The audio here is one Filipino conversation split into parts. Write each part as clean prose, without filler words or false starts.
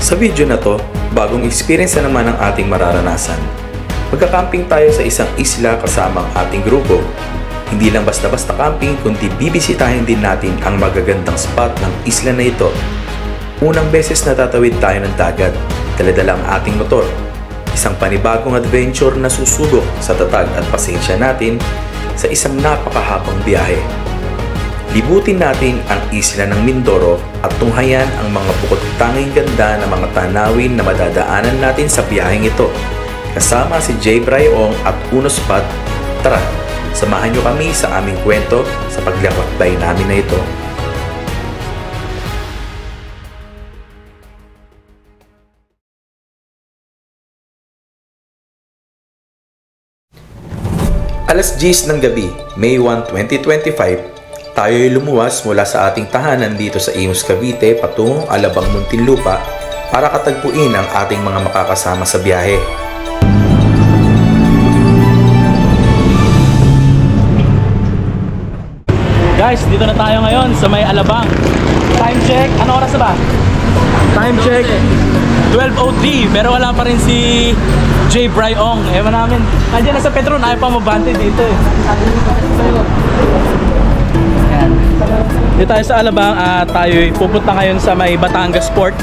Sa video na to, bagong experience na naman ang ating mararanasan. Magka-camping tayo sa isang isla kasama ang ating grupo. Hindi lang basta-basta camping kundi bibisitahin din natin ang magagandang spot ng isla na ito. Unang beses na tatawid tayo ng dagat, dala-dala ang ating motor. Isang panibagong adventure na susubok sa tatag at pasensya natin sa isang napakahabang biyahe. Libutin natin ang isla ng Mindoro at tunghayan ang mga bukod tanging ganda na mga tanawin na madadaanan natin sa biyaheng ito. Kasama si J. Brayong at Uno Spot, tara, samahan nyo kami sa aming kwento sa paglakbay namin na ito. Alas 10 ng gabi, May 1, 2025, tayo'y lumuwas mula sa ating tahanan dito sa Imus, Cavite patungong Alabang, Muntinlupa para katagpuin ang ating mga makakasama sa biyahe. Guys, dito na tayo ngayon sa may Alabang. Time check, ano oras na ba? Time check 12:03, pero wala pa rin si J. Brayong. Ewan namin, nandiyan na sa Petron, ayaw pa mabante dito eh. Yan. Dito tayo sa Alabang at tayo pupunta ngayon sa may Batangas Port.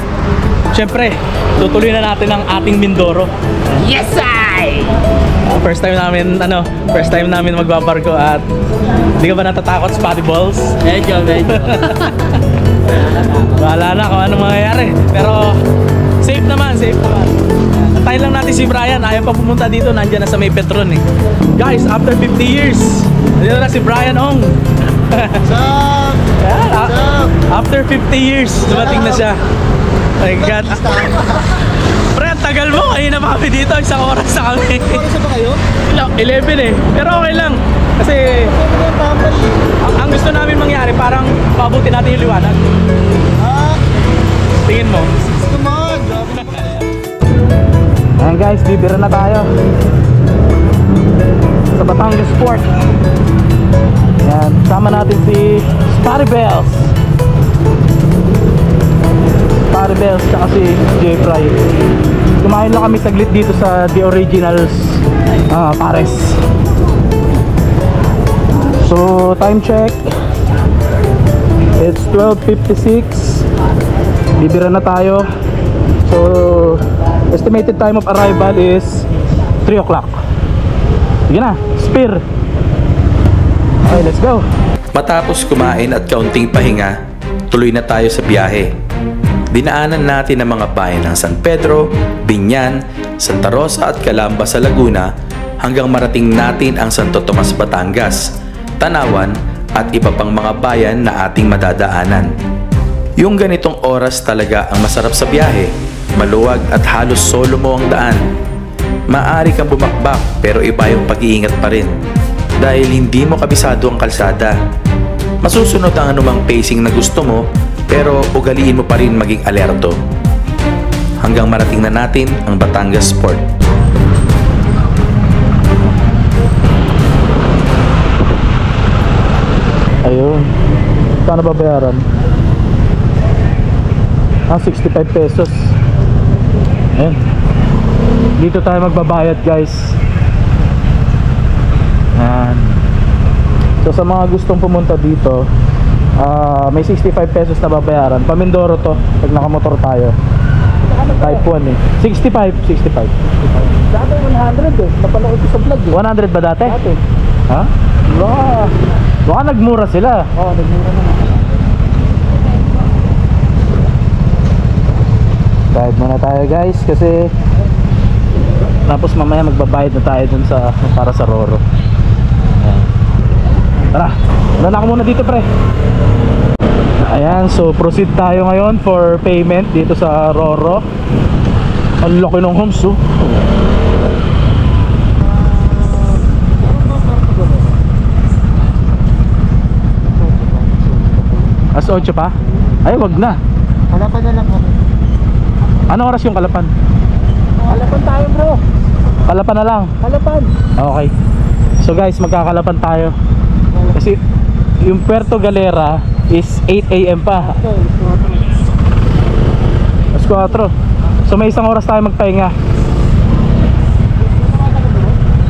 Siyempre, tutuloy na natin ang ating Mindoro. Yes, I! First time namin magbabarko at hindi ka ba natatakot, Spotty Balls? Medyo. Bahala na kung ano mangyayari. Pero safe naman. Antayin lang natin si Brian. Ayaw pa pumunta dito, nandiyan na sa may Petron eh. Guys, after 50 years, nandiyan na si Brian Ong. Sup? After 50 years, dumating na siya. My God. Pre, ang tagal mo. Kanina pa kami dito, isang oras na kami. Oras ba kayo? 11 eh. Pero okay lang. Kasi ang gusto namin mangyari, parang pabuti natin yung liwanag. Tingin mo. Come on! Grabe naman. Ayan guys, bibira na tayo sa Batangas Port. Ayan, sama natin si Spotty Bells tsaka si J. Fry. Kumain lang kami saglit dito sa The Originals Pares. So time check, it's 12:56. Bibira na tayo. So estimated time of arrival is 3 o'clock. Sige na, spear. Okay, let's go. Matapos kumain at kaunting pahinga, tuloy na tayo sa biyahe. Dinaanan natin ang mga bayan ng San Pedro, Binyan, Santa Rosa at Calamba sa Laguna hanggang marating natin ang Santo Tomas, Batangas, Tanawan at iba pang mga bayan na ating madadaanan. Yung ganitong oras talaga ang masarap sa biyahe, maluwag at halos solo mo ang daan. Maaari kang bumakbak pero iba yung pag-iingat pa rin dahil hindi mo kabisado ang kalsada. Masusunod ang anumang pacing na gusto mo pero ugaliin mo pa rin maging alerto hanggang marating na natin ang Batangas Port. Ayun, paano babayaran? 65 pesos. Ayun, dito tayo magbabayad guys. Ayan. So sa mga gustong pumunta dito, may 65 pesos na babayaran. Pamindoro to pag nakamotor tayo. Type 1 eh. 65. Dati 100 eh. Napanood ko sa vlog eh. 100 ba dati? Dati. Ha? Baka nagmura sila. Oo, nagmura naman. Bayad muna tayo guys kasi tapos mamaya magbabayad na tayo dun sa para sa Roro. Ayan. Tara, wala na ako muna dito pre. Ayan, so proceed tayo ngayon for payment dito sa Roro. Ang laki ng homes oh. As 8 pa? Ay wag na. Kalapan na lang kami. Anong oras yung Kalapan? Kalapan tayo bro. Kalapan na lang. Kalapan. Okay. So guys, magkakalapan tayo. Kasi yung Puerto Galera is 8 AM pa. Okay. 4. So may isang oras tayo magpahinga.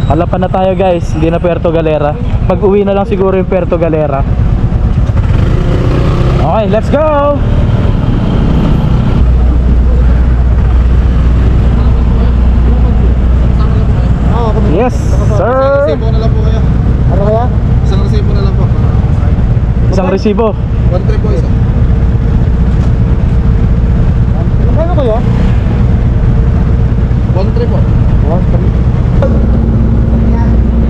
Halapan na tayo guys, hindi na Puerto Galera. Pag-uwi na lang siguro yung Puerto Galera. Okay, let's go! Yes, sir! Resibo na lang po kaya. Ano kaya? Isang resibo na lang po. Isang resibo. 1 trip po isa. Ano kaya? 1 trip po. 1 trip.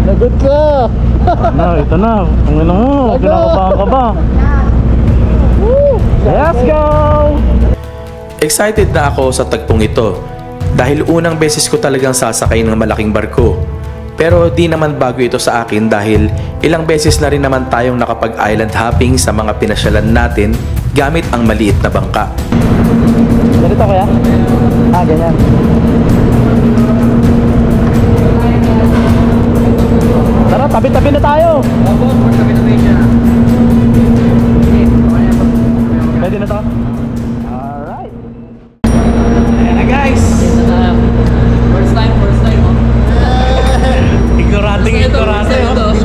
Lagot ka! Ano, ito na. Ang ina mo, kinakabahan ka ba? Let's go! Excited na ako sa tagpong ito dahil unang beses ko talagang sasakay ng malaking barko. Pero di naman bago ito sa akin dahil ilang beses na rin naman tayong nakapag-island hopping sa mga pinasyalan natin gamit ang maliit na bangka. Ganito kaya? Ganyan. Tara, tabi-tabi na tayo. Pwede na to? Alright. Ayan na guys. First time, oh. Ignorante.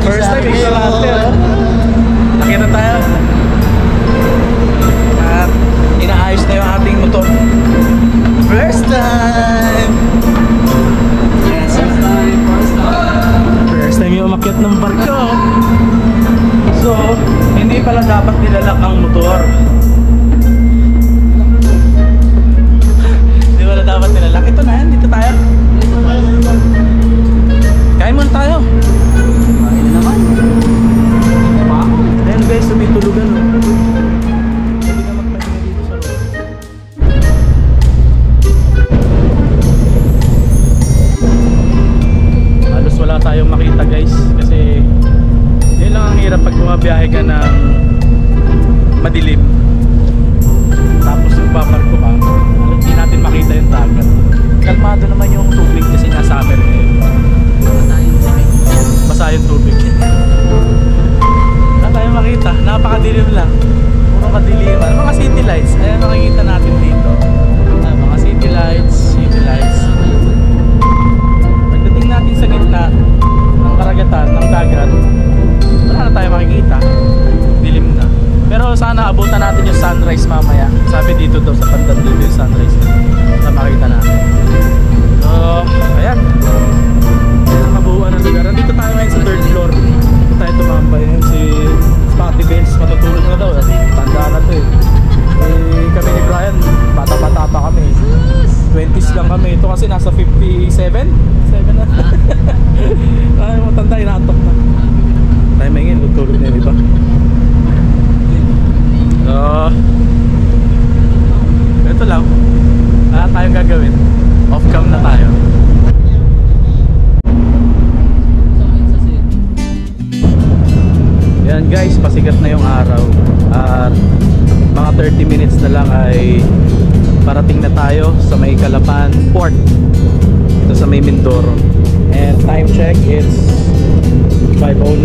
First time, ignorante. Nakita tayo. At inaayos na yung ating motor. First time! First time yung umakyat ng barko. So, hindi pala dapat nilalak ang motor. Hindi pala dapat nilalak. Ito na yan, dito tayo. Kain muna tayo. Kain na naman. Wow. Ayan guys, tumitulugan. Pwede ka magpahinga dito sa loob. Halos wala tayong makita guys. Kasi yun lang ang hirap pag bumabiyahe ka ng madilim. Tapos nagbabarko ka. Hindi natin makita yung dagat. Kalmado naman yung tubig kasi nga summer ngayon. Basa yung tubig. Wala tayong makita. Napakadilim lang. Puro kadiliman. Mga city lights. Ayan makikita natin dito. Ayan, mga city lights. Pagdating natin sa gitna ng karagatan, ng dagat, wala na tayo makikita. Dilim na. Pero sana abutan natin yung sunrise mamaya. Sabi dito daw sa pandan dito yung sunrise na makita natin. So, ayan. Ayan ang kabuuan ng lugar. Nandito tayo ngayon sa 3rd floor. Tayo tumambay. Si Spotty Benz matutulog na daw. Tanda na to eh. Kami ni Brian, bata-bata pa kami. 20s lang kami. Ito kasi nasa 57? 7 na. Ay, matanda, inaantok na. Tayo maingin, tutulog na yung iba. So, ito lang. Wala tayong gagawin. Off-cam na tayo. Yan guys, pasikat na yung araw. At mga 30 minutes na lang ay parating na tayo sa may Calapan Port. Ito sa may Mindoro. And time check, it's 5:09.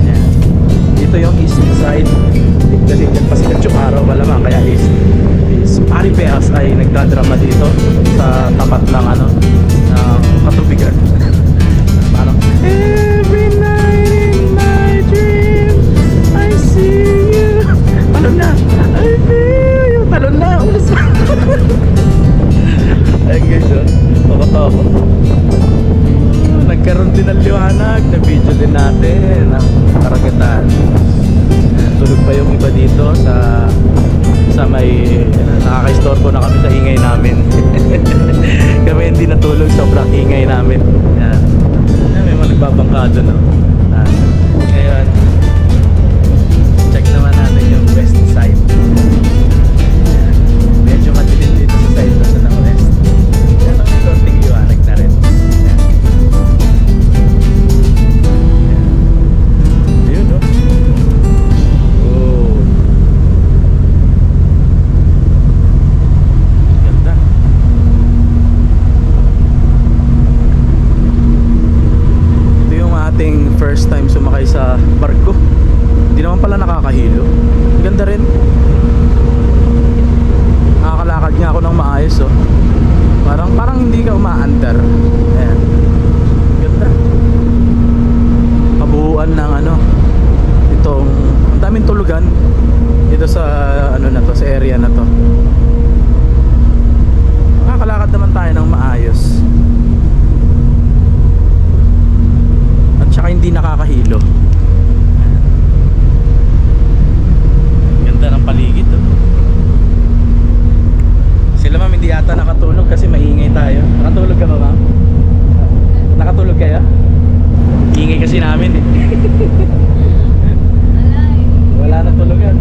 Yan. Dito yung east side. Kasi pasikat yung araw, malamang kaya east. Paripeas ay nagdadrama dito sa tapat ng ng katubigan. Parang every night in my dream I see you. Talon na, I feel you. Talon na, ulis pa. Ayun guys, toko-toko. Nagkaroon din ng liwanag. Na-video din natin ang karagatan. Tulog pa yung iba dito sa may nakaka-istorbo na kami sa ingay namin. Kami hindi natulog, sobrang ingay namin. Yan. May mga nagbabangkado, no? Ngayon, check naman natin yung west side. Yan. Medyo madilim dito sa side na ng west. Yan ang may konting liwanag na rin. Yan. Yan. Ayun, no? Oh. Ganda. Ito yung ating first time sumakay sa barko. Hindi naman pala nakakahilo. Ganda rin. Nakakalakad nga yata nakatulog kasi maingay tayo. Nakatulog ka ba, ma'am? Nakatulog kayo? Ingay kasi namin eh. Wala na tulugan.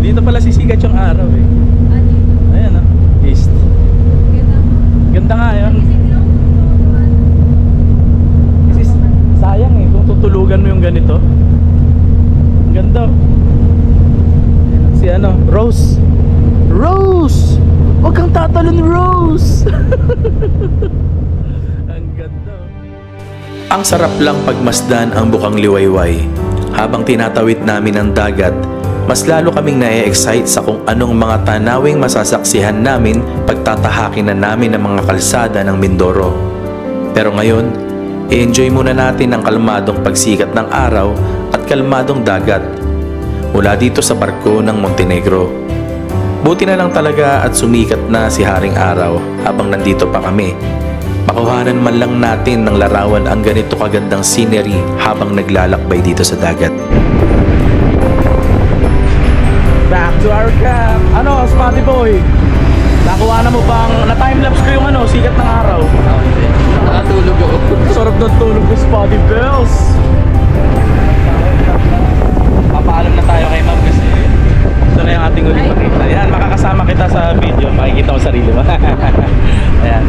Dito pala sisikat yung araw eh. Ayan ah, east. Ganda nga yun. Kasi sayang eh kung tutulugan mo yung ganito. Ang ganda. Si ano, Rose. Rose! Huwag kang tatalon, Rose! Ang ganda. Ang sarap lang pagmasdan ang bukang liwayway. Habang tinatawid namin ang dagat, mas lalo kaming na-excite sa kung anong mga tanawing masasaksihan namin pagtatahakin na namin ang mga kalsada ng Mindoro. Pero ngayon, i-enjoy muna natin ang kalmadong pagsikat ng araw at kalmadong dagat mula dito sa barko ng Montenegro. Buti na lang talaga at sumikat na si Haring Araw habang nandito pa kami. Makuhanan man lang natin ng larawan ang ganito kagandang scenery habang naglalakbay dito sa dagat. Back to our camp. Ano, Spotty Boy? Nakuha na mo bang na-timelapse ko yung ano, sikat ng araw? Nakatulog ako. Sarap ng tulog ko, Spotty Bells. Papaalam na tayo kay ma'am kasi ito na yung ating ulit pakita. Yan, makakasama kita sa video. Makikita mo sarili mo. Ayan.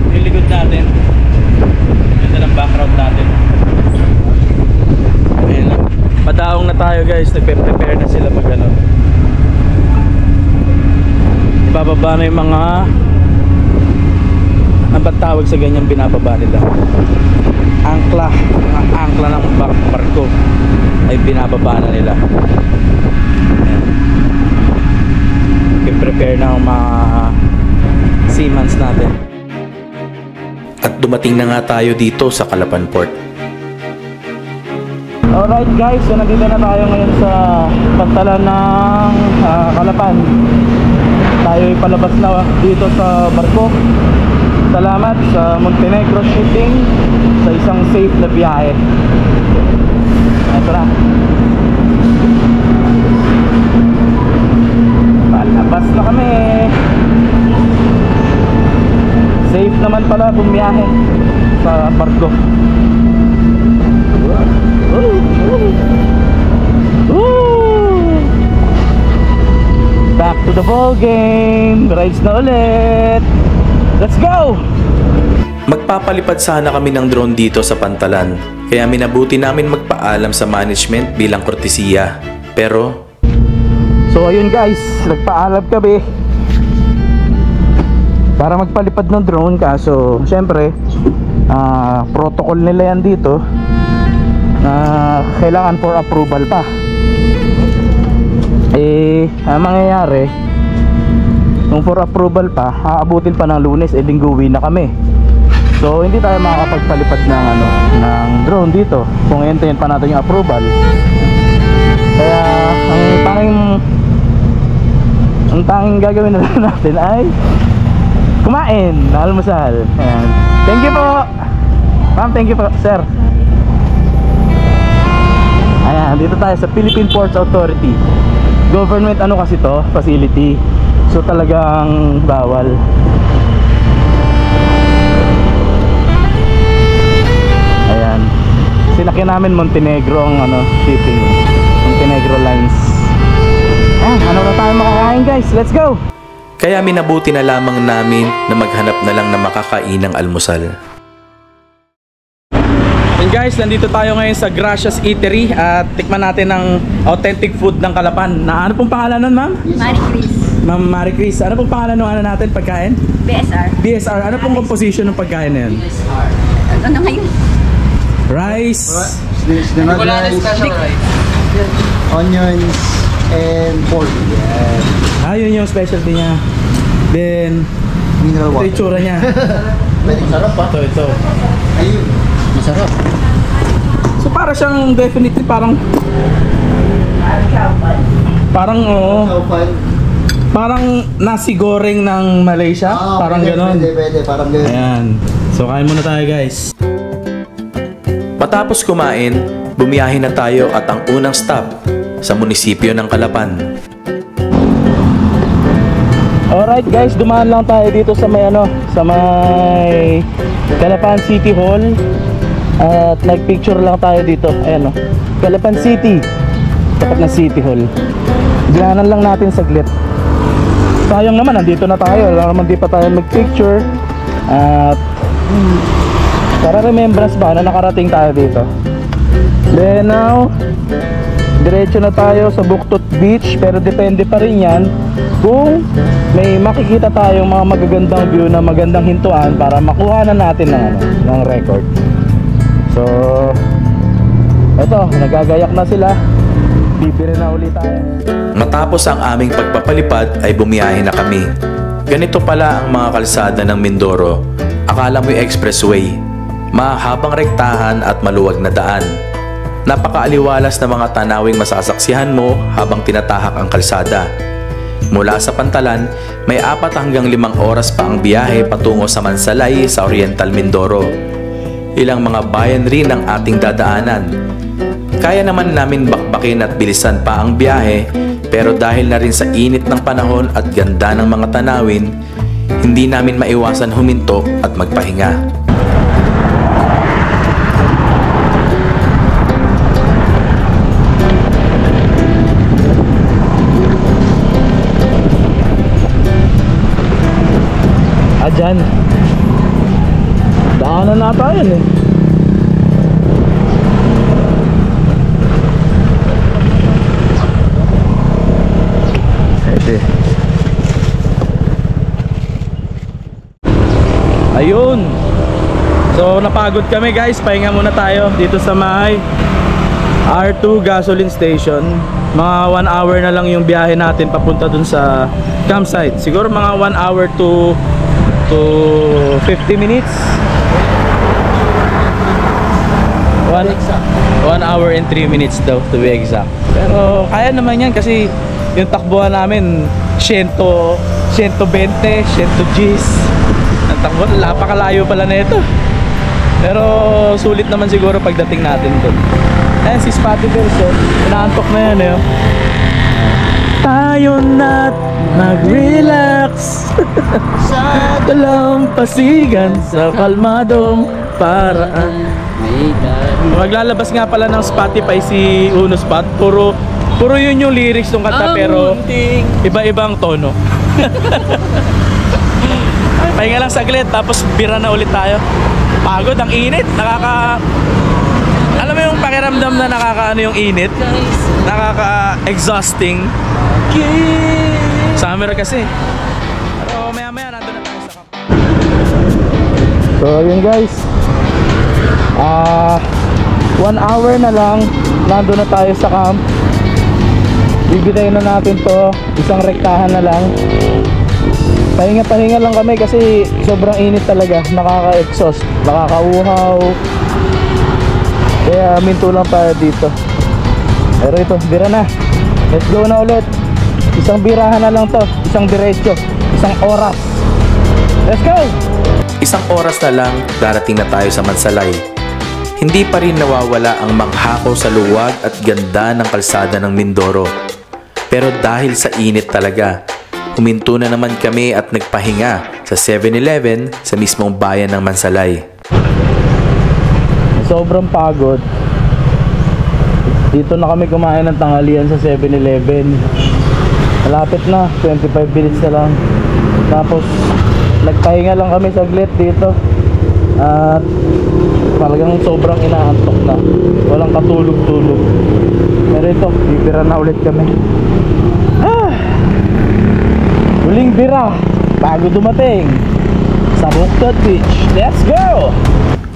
Yung likod natin. Ganda ng background natin. Ayan. Madaong na tayo guys. Nagpe-prepare na sila mag ano. Ibababa na yung mga ang ba't tawag sa ganyan binababa nila? Angkla. Ang angkla ng barko ay binababa na nila. I-prepare na ang mga seamans natin. At dumating na nga tayo dito sa Calapan Port. Alright guys, so nandito na tayo ngayon sa pantalan ng Calapan. Tayo ipalabas na dito sa barko. Salamat sa Montenegro Shipping sa isang safe na biyahe. Ito na. Palabas na kami. Safe naman pala bumiyahe sa barko. Back to the ball game. Rides na ulit. Let's go! Magpapalipad sana kami ng drone dito sa Pantalan, kaya minabuti namin magpaalam sa management bilang kortesiya. Pero so ayun guys, nagpaalam kami para magpalipad ng drone, kaso syempre protocol nila yan dito na kailangan for approval pa. Ang mangyayari, kung for approval pa, aabutin pa ng Lunes, lingguwi na kami. So hindi tayo makakapagpalipad ng ng drone dito kung hintayin pa natin yung approval. Kaya ang tanging gagawin na lang natin ay kumain na almusal. Ayan. Thank you po ma'am, thank you po sir. Ayan, dito tayo sa Philippine Ports Authority. Government ano kasi to, facility. So talagang bawal. Ayan. Sinakyan namin Montenegro ang shipping. Montenegro Lines. Ayan, ano na tayo makakain guys? Let's go! kaya minabuti na lamang namin na maghanap na lang na makakainang almusal. And guys, nandito tayo ngayon sa Gracias Eatery at tikman natin ang authentic food ng Calapan. Ano pong pangalan nun, ma'am? Marie Chris. Ma'am Marie Chris. Ano pong pangalan ng natin pagkain? BSR. BSR. Ano pong composition ng pagkain na yun? Ano ngayon? Rice. Wala na special rice. Onions and pork. Yeah. Yun yung specialty niya. Then, Mineral ito water. yung tsura niya. Sarap pa. Ito. Ayun. Masarap. So para siyang definitely parang parang nasi goreng ng Malaysia, parang gano'n. Pwede, parang gano'n. Ayan. So kain muna tayo guys. Matapos kumain, bumiyahe na tayo at ang unang stop sa munisipyo ng Calapan. Alright guys, dumaan lang tayo dito sa may sa may Calapan City Hall. At nagpicture lang tayo dito. Ayan Calapan City. Tapat ng City Hall. Diyanan lang natin saglit. Sayang naman, nandito na tayo. Wala naman di pa tayo magpicture. At para remembrance ba na nakarating tayo dito. Then now, diretso na tayo sa Buktot Beach. Pero depende pa rin yan kung may makikita tayong mga magagandang view na magandang hintuan para makuha na natin ng record. So eto, nagagayak na sila. Bibili na ulit tayo. Matapos ang aming pagpapalipad ay bumiyahe na kami. Ganito pala ang mga kalsada ng Mindoro. Akala mo'y expressway. Mahabang rektahan at maluwag na daan. Napakaaliwalas na mga tanawing masasaksihan mo habang tinatahak ang kalsada. Mula sa Pantalan, may 4 hanggang 5 oras pa ang biyahe patungo sa Mansalay sa Oriental Mindoro. Ilang mga bayan rin ang ating dadaanan. Kaya naman namin bakbakin at bilisan pa ang biyahe, pero dahil na rin sa init ng panahon at ganda ng mga tanawin, hindi namin maiwasan huminto at magpahinga. Dyan daanan na tayo Ete. Ayun. So napagod kami guys, pahinga muna tayo dito sa may R2 gasoline station. Mga 1 hour na lang yung biyahe natin papunta dun sa campsite. Siguro mga 1 hour to 50 minutes. 1 hour and 3 minutes daw to be exact. Pero kaya naman yan kasi yung takbuhan namin 120, 100 Gs. Ang takbuhan, napakalayo pala na ito. Pero sulit naman siguro pagdating natin doon. Ayan si Spotty Verso, inaantok na yan tayo na't mag-relax sa dalampasigan sa kalmadong paraan. Maglalabas nga pala ng Spotify si Uno Spot. Puro yun yung lyrics ng kanta pero iba-ibang tono. Pahinga lang saglit tapos bira na ulit tayo. Pagod, ang init. Alam mo yung pakiramdam na nakakaano yung init? Nakaka-exhausting. Summer kasi. Pero maya-maya nandun na tayo sa camp. So yun guys, 1 hour na lang nandun na tayo sa camp. Bibitayin na natin to, isang rektahan na lang. Pahinga-pahinga lang kami kasi sobrang init talaga. Nakaka-exhaust, nakakauhaw. Kaya minto lang tayo dito. Pero ito, bira na. Let's go na ulit. Isang birahan na lang to, isang diretso, isang oras. Let's go! Isang oras na lang, darating na tayo sa Mansalay. Hindi pa rin nawawala ang manghako sa luwag at ganda ng kalsada ng Mindoro. Pero dahil sa init talaga, huminto na naman kami at nagpahinga sa 7-Eleven sa mismong bayan ng Mansalay. Sobrang pagod. Dito na kami kumain ng tanghalian sa 7-Eleven. Malapit na, 25 minutes na lang. Tapos nagpahinga lang kami saglit dito. At talagang sobrang inaantok na. Walang katulog-tulog. Pero ito, bibira na ulit kami. Huling bira bago dumating sa Buktot Beach. Let's go!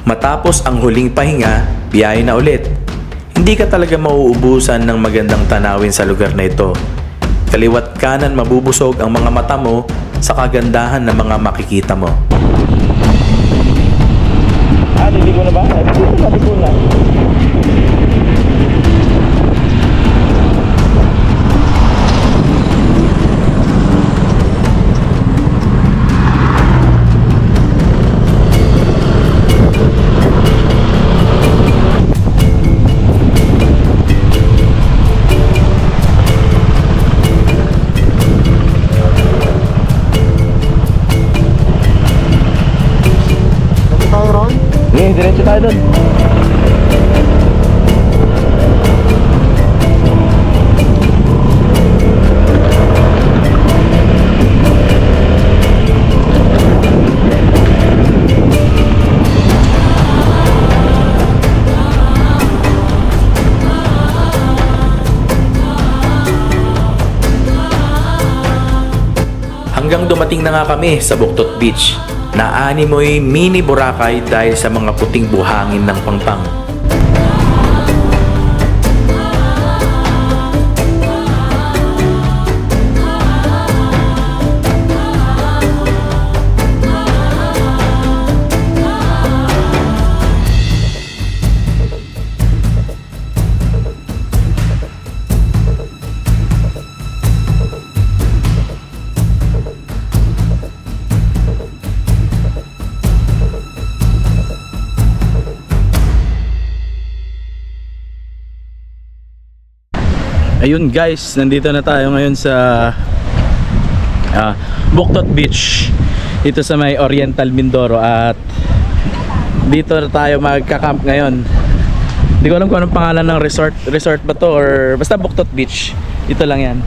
Matapos ang huling pahinga, biyahe na ulit. Hindi ka talaga mauubusan ng magandang tanawin sa lugar na ito. Kaliwat kanan mabubusog ang mga mata mo sa kagandahan ng mga makikita mo. Hindi ko na ba? Hindi ko na. tayo dun. Hanggang dumating na nga kami sa Buktot Beach na animoy mini Boracay dahil sa mga puting buhangin ng Pangpang. Ayun guys, nandito na tayo ngayon sa Buktot Beach dito sa may Oriental Mindoro, at dito na tayo magka-camp ngayon. Hindi ko alam kung anong pangalan ng resort ba to, or basta Buktot Beach. Dito lang yan.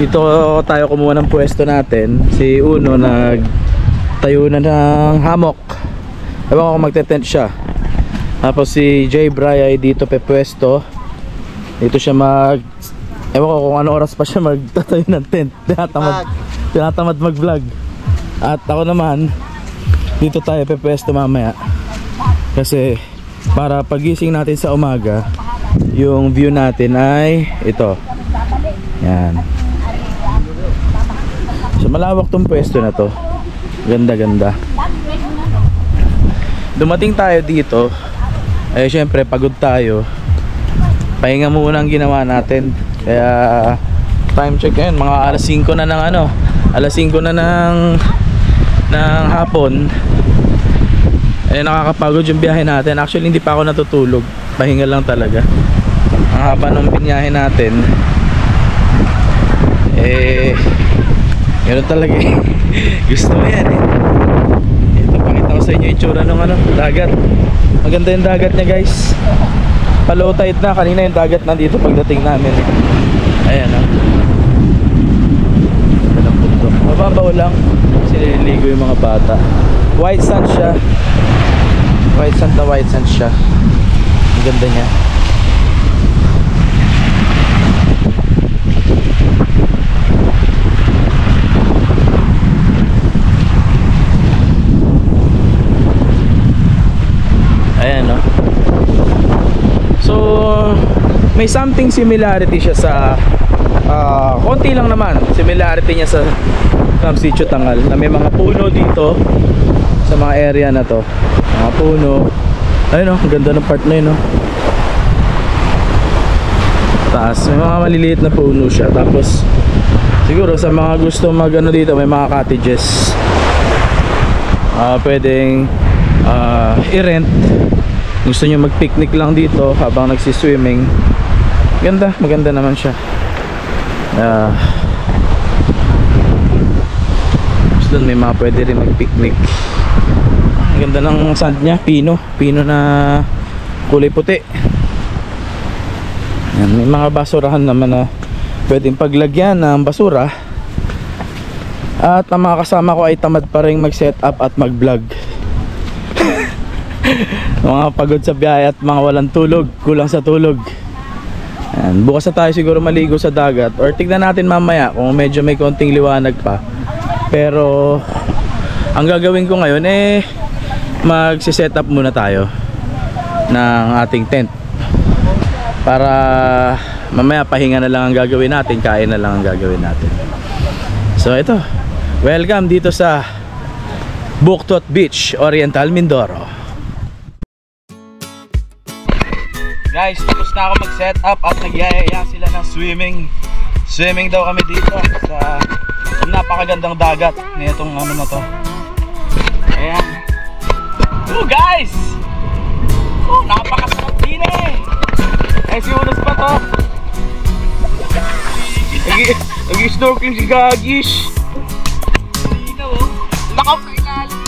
Dito tayo kumuha ng pwesto natin. Si Uno nagtayo na ng hammock. Ewan ko kung magte-tent siya. Tapos si J. Bry ay dito pe pwesto. Dito siya ewan ko kung ano oras pa siya magtatayo ng tent. Tinatamad mag-vlog. At ako naman, dito tayo pepwesto mamaya. Kasi para pagising natin sa umaga, yung view natin ay ito. Yan. So malawak tong pwesto na to. Ganda-ganda. Dumating tayo dito, eh syempre pagod tayo. Pahinga muna ang ginawa natin. Kaya time check ngayon, mga alas 5 na ng alas 5 na ng hapon. Eh nakakapagod yung biyahe natin. Actually hindi pa ako natutulog. Pahinga lang talaga. Ang haba ng binyahe natin. Eh ganoon talaga eh. Gusto mo yan eh. Ito, pakita ko sa inyo yung itsura ng dagat. Maganda yung dagat niya guys. Pa-low tide na, kanina yung dagat nandito pagdating namin. Ayan o. Ganang punto. Mababaw lang. Kasi nililigo yung mga bata. White sand siya. White sand na white sand siya. Ang ganda niya. Ayan o. So may something similarity siya sa konti lang naman similarity niya sa Camp Sitio Tangal, na may mga puno dito sa mga area na to, mga puno. Ayun o, ang ganda ng part na yun o. Taas, may mga maliliit na puno siya. Tapos siguro sa mga gusto dito, may mga cottages pwedeng i-rent. Gusto nyo mag-picnic lang dito habang nagsiswimming. Maganda naman siya. Gusto may mga pwede rin mag-picnic. Ang ganda ng sand niya, pino na kulay puti. Yan, may mga basurahan naman na pwedeng paglagyan ng basura. At ang mga kasama ko ay tamad pa rin mag-set up at mag-vlog. Mga pagod sa biyahe at mga walang tulog, kulang sa tulog. Ayan, bukas na tayo siguro maligo sa dagat, or tignan natin mamaya kung medyo may konting liwanag pa. Pero ang gagawin ko ngayon eh magsi-set up muna tayo ng ating tent, para mamaya pahinga na lang ang gagawin natin, kain na lang ang gagawin natin. So ito, welcome dito sa Buktot Beach, Oriental Mindoro. Guys, tapos na ako mag-set up at nagyayaya sila ng swimming daw kami dito sa napakagandang dagat nitong na to. Ayan. Oh guys, napakasarap din eh. Ay si Unos pa to. Nag-snorkeling si Gagish.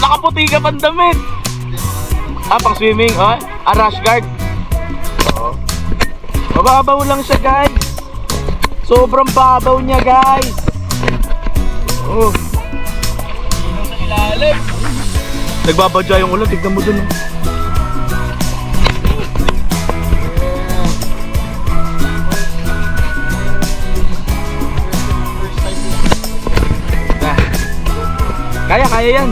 Nakaputi ka pang damit. Pang swimming, rash guard. Oo. Mababaw lang siya, guys. Sobrang babaw niya, guys. Oh. Sa ilalim. Nagbabadya yung ulan, tignan mo dun. Kaya yan.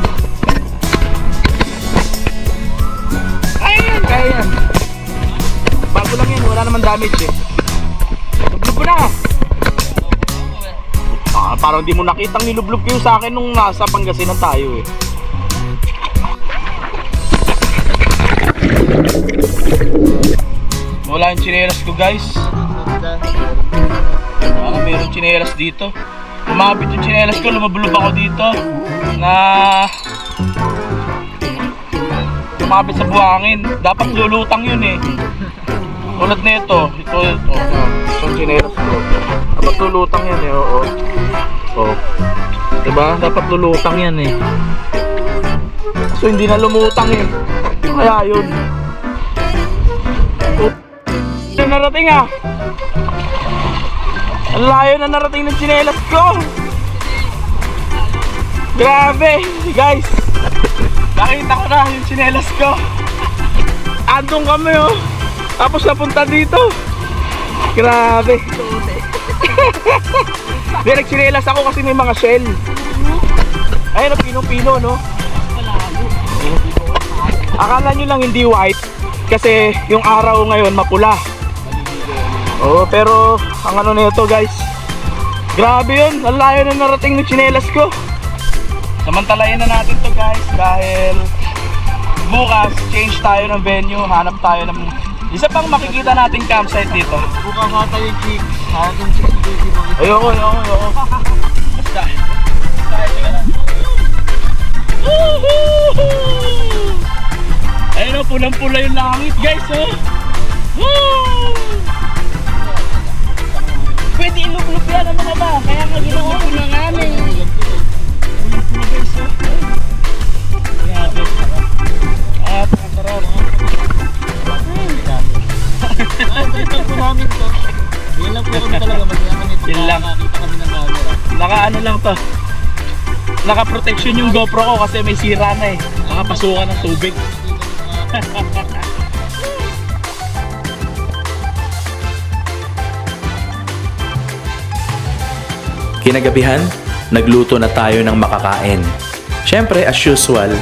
Kaya yan. Bago lang yan, wala naman damage eh. Lublog ko na. Parang di mo nakitang nilublog kayo sa akin nung nasa Pangasinan tayo eh. Wala yung tsinelas ko, guys. Meron tsinelas dito. Lumapit yung tsinelas ko, lumabulog ako dito na lumapit sa buhangin. Dapat lulutang yun eh. Tulad na ito yung tsinelas ko. Dapat lulutang yan eh, oo. Diba? Dapat lulutang yan eh. So hindi na lumutang eh. Kaya yun. Yung narating ah. Ang layo na narating ng tsinelas ko. Grabe, guys. Nakita ko na yung tsinelas ko. Andun kami oh. Tapos napunta dito. Grabe. Hindi, nagtsinelas ako kasi may mga shell. Ayun, pinong-pino, no? Akala nyo lang hindi white kasi yung araw ngayon mapula. Oo, pero ang ano na ito, guys, grabe yun, ang layo na narating ng tsinelas ko. Samantalayin na natin to, guys, dahil bukas change tayo ng venue, hanap tayo ng isa pang makikita nating campsite dito. Buka nga tayo yung chick. Yung chick dito. Ayoko. Basta ayun o, pulang-pula yung langit, guys, oh. Pwede ilublog yan ang mga ba? Kaya nga ginawa ko na namin. Pulang-pula, guys, oh. Grabe. Pakasarap. Ito po namin to. Yan lang po kami talaga magyaman ito. Yan lang. Nakakita kami ng camera. Naka ano lang to. Naka-protection yung GoPro ko kasi may sira na eh. Nakapasukan ng tubig. Kinagabihan, nagluto na tayo ng makakain. Siyempre, as usual,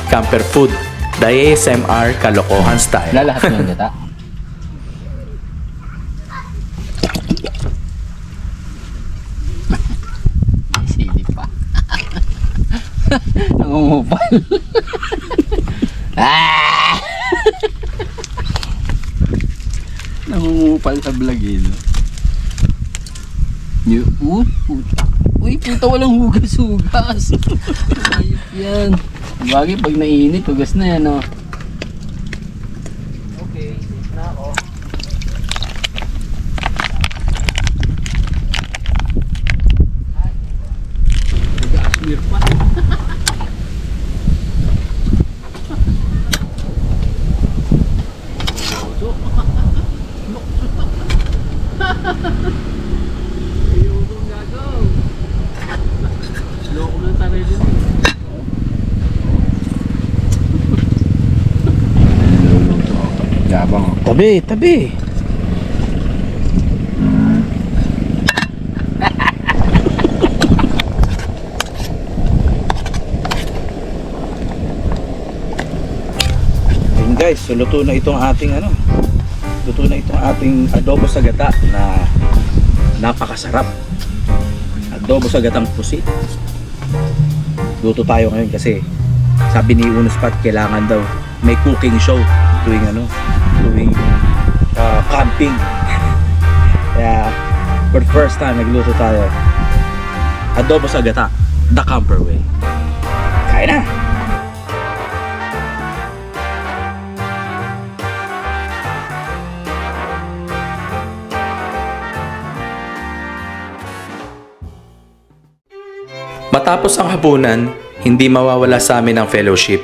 camper food, the ASMR Kalokohan style. Lalahat mo yung gata. Silip pa. Nangungupal. Nangungupal sa vlog eh, no? Uy, puta, walang hugas-hugas. Ayop yan. Bagay, pag nainit, hugas na yan, no? Okay, na ako. Nag-asmir pa. Loko na tayo din eh. Yabang. Tabi. Ayun, guys, so luto na itong ating adobo sa gata na napakasarap. Adobo sa gatang pusit. Luto tayo ngayon kasi sabi ni Unos Pat kailangan daw may cooking show tuwing camping. Kaya for the first time nagluto tayo adobo sa gata, the camper way. Kaya na! Matapos ang hapunan, hindi mawawala sa amin ang fellowship.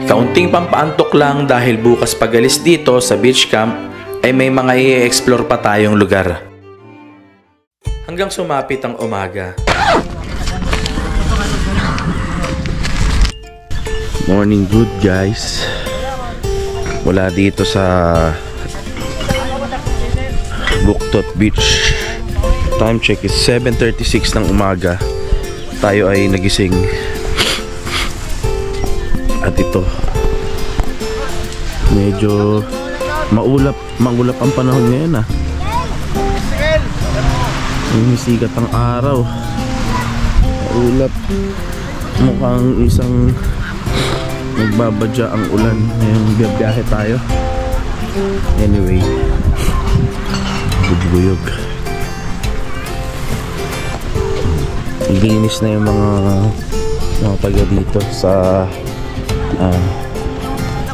Kaunting pampaantok lang dahil bukas pagalis dito sa beach camp ay may mga i-explore pa tayong lugar. Hanggang sumapit ang umaga. Morning good guys. Mula dito sa Buktot Beach. Time check is 7:36 ng umaga. Tayo ay nagising. At ito, medyo maulap ang panahon ngayon ah. Humisikat ang araw. Maulap. Mukhang isang nagbabadya ang ulan. Ngayon biyahe tayo. Anyway, bubuyog. Linis na yung mga taga dito sa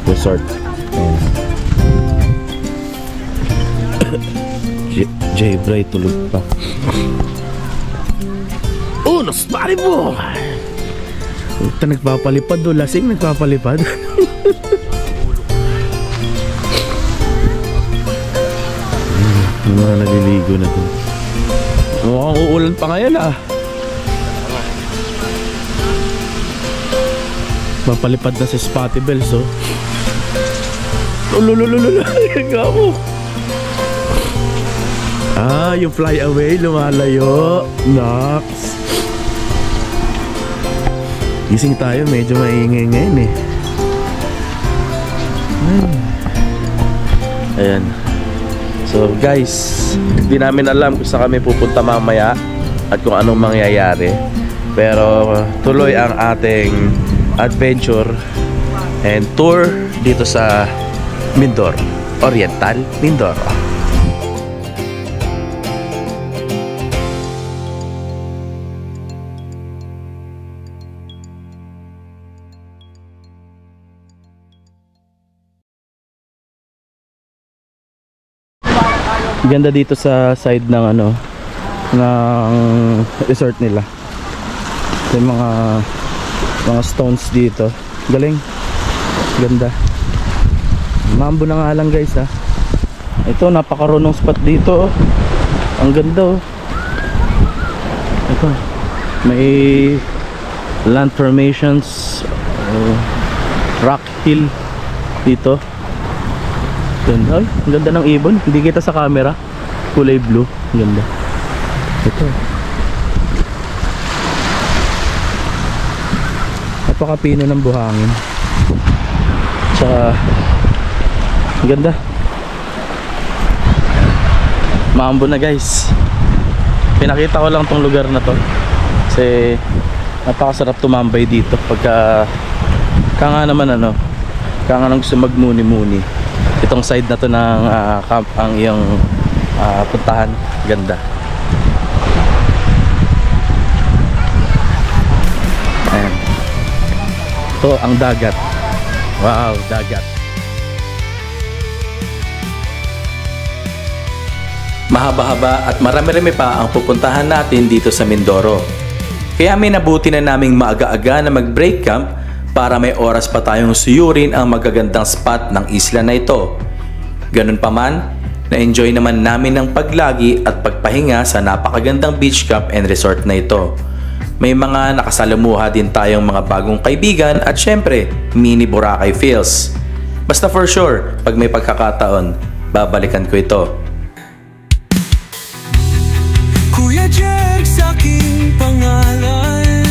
resort. J-Bray tulog pa. Oh, naspari mo! Ito nagpapalipad do, lasing nagpapalipad. Yung mga naliligo na to. Mukhang uulan pa ngayon ah. Papalipad na si Spotty Bells oh. Lululululul. Gago. Ah, yung fly away lumalayo. Nox. Gising tayo, medyo maingay ngayon eh. Ayan. So guys, hindi namin alam kung saan kami pupunta mamaya at kung anong mangyayari. Pero tuloy ang ating adventure and tour dito sa Mindoro, Oriental Mindoro. Ganda dito sa side ng ano, ng resort nila. May mga stones dito. Galing. Ganda. Mambo na nga lang guys ha. Ito napakarunong spot dito oh. Ang ganda oh. Ito may land formations, rock hill dito. Ganda. Ay, ang ganda ng ibon. Hindi kita sa camera. Kulay blue. Ang ganda. Ito. Napakapino ng buhangin. Tsaka ganda. Maambo na guys. Pinakita ko lang tong lugar na to kasi napakasarap tumambay dito pagka nga naman ano, nga nang gusto magmuni-muni. Itong side na to ng camp ang iyong puntahan. Ganda. Ayan. Ito ang dagat. Wow, dagat. Mahaba-haba at marami-rami pa ang pupuntahan natin dito sa Mindoro. Kaya may nabuti na naming maaga-aga na mag-break camp para may oras pa tayong suyurin ang magagandang spot ng isla na ito. Ganun pa man, na-enjoy naman namin ang paglagi at pagpahinga sa napakagandang beach camp and resort na ito. May mga nakasalamuha din tayong mga bagong kaibigan at syempre, mini Boracay feels. Basta for sure, pag may pagkakataon, babalikan ko ito. Kuya Jerk sa aking pangalan,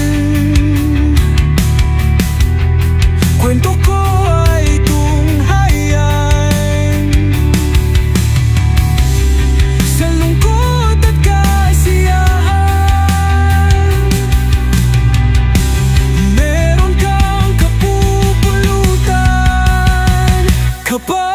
kwento ko ay tunghayan, sa lungkot at kasiyahan, meron kang kapupulutan kapag